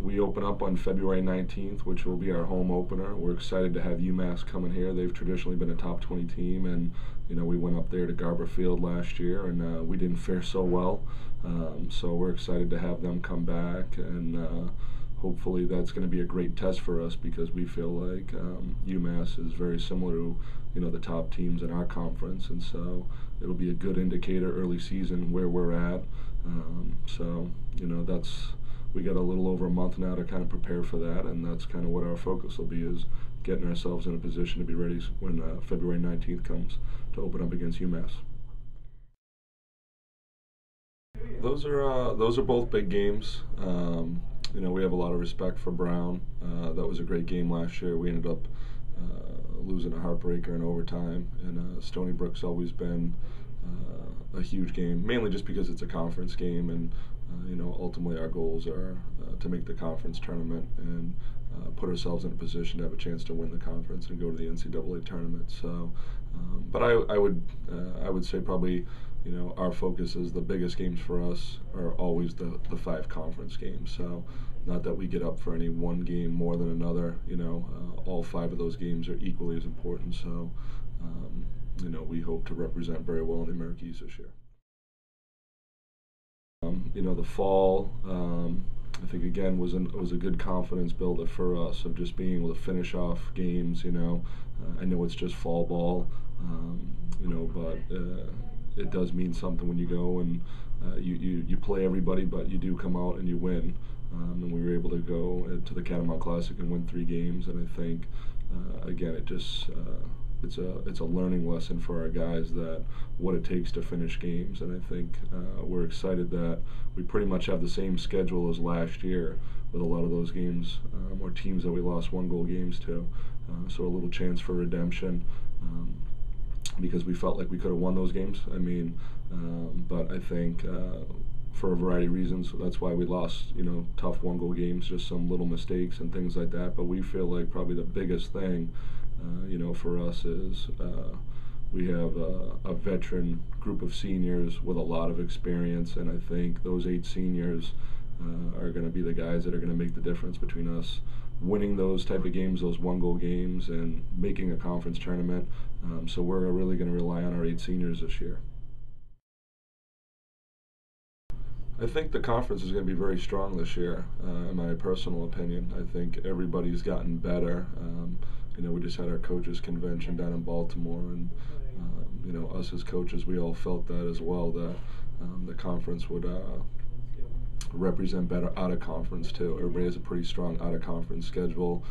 We open up on February 19th, which will be our home opener. We're excited to have UMass coming here. They've traditionally been a top 20 team, and we went up there to Garber Field last year, and we didn't fare so well. So we're excited to have them come back, and hopefully that's going to be a great test for us, because we feel like UMass is very similar to the top teams in our conference, and so it'll be a good indicator early season where we're at. So we got a little over a month now to kind of prepare for that, and that's kind of what our focus will be, is getting ourselves in a position to be ready when February 19th comes to open up against UMass. Those are both big games. We have a lot of respect for Brown. That was a great game last year. We ended up losing a heartbreaker in overtime, and Stony Brook's always been a huge game, mainly just because it's a conference game, and ultimately our goals are to make the conference tournament and put ourselves in a position to have a chance to win the conference and go to the NCAA tournament. So, but I would say probably our focus is the biggest games for us are always the 5 conference games. So, not that we get up for any one game more than another. All 5 of those games are equally as important. So, we hope to represent very well in the Americas this year. The fall, I think again was a good confidence builder for us, of just being able to finish off games. I know it's just fall ball, but it does mean something when you go and you play everybody, but you do come out and you win. And we were able to go to the Catamount Classic and win 3 games, and I think again it's a learning lesson for our guys, that what it takes to finish games. And I think we're excited that we pretty much have the same schedule as last year, with a lot of those games or teams that we lost 1-goal games to. So a little chance for redemption, because we felt like we could have won those games. But I think for a variety of reasons, that's why we lost, tough 1-goal games, just some little mistakes and things like that. But we feel like probably the biggest thing for us is we have a veteran group of seniors with a lot of experience, and I think those 8 seniors are going to be the guys that are going to make the difference between us winning those type of games, those 1-goal games, and making a conference tournament. So we're really going to rely on our 8 seniors this year. I think the conference is going to be very strong this year, in my personal opinion. I think everybody's gotten better. We just had our coaches convention down in Baltimore, and us as coaches, we all felt that as well, that the conference would represent better out of conference too. Everybody has a pretty strong out of conference schedule,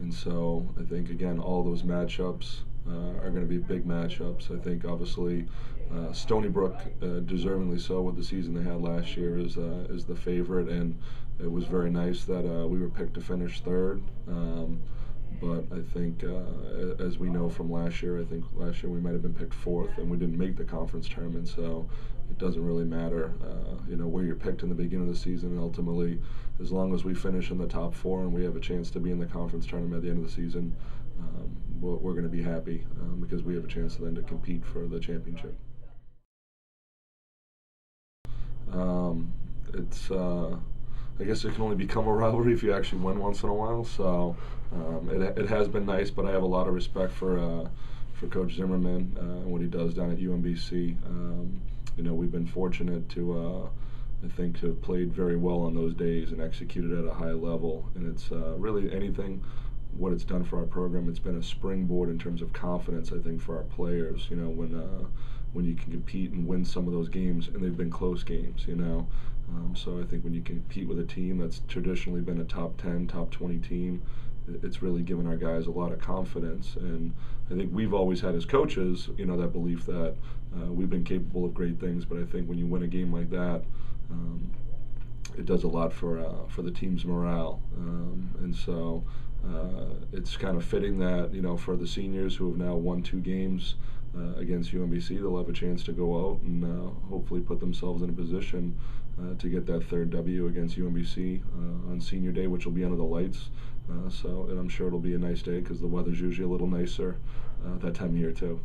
and so I think again all those matchups are going to be big matchups. I think obviously Stony Brook, deservingly so with the season they had last year, is the favorite, and it was very nice that we were picked to finish 3rd. But I think, as we know from last year, I think last year we might have been picked 4th, and we didn't make the conference tournament. So it doesn't really matter, where you're picked in the beginning of the season. And ultimately, as long as we finish in the top 4 and we have a chance to be in the conference tournament at the end of the season, we're going to be happy, because we have a chance then to compete for the championship. I guess it can only become a rivalry if you actually win once in a while. So it has been nice, but I have a lot of respect for Coach Zimmerman and what he does down at UMBC. We've been fortunate to, I think, to have played very well on those days and executed at a high level. And it's really anything, what it's done for our program, it's been a springboard in terms of confidence, I think, for our players. When you can compete and win some of those games, and they've been close games, so I think when you compete with a team that's traditionally been a top 10, top 20 team, it's really given our guys a lot of confidence. And I think we've always had as coaches, that belief that we've been capable of great things. But I think when you win a game like that, it does a lot for the team's morale. And so it's kind of fitting that, for the seniors who have now won 2 games against UMBC, they'll have a chance to go out and hopefully put themselves in a position to get that 3rd W against UMBC on senior day, which will be under the lights. And I'm sure it'll be a nice day, because the weather's usually a little nicer that time of year too.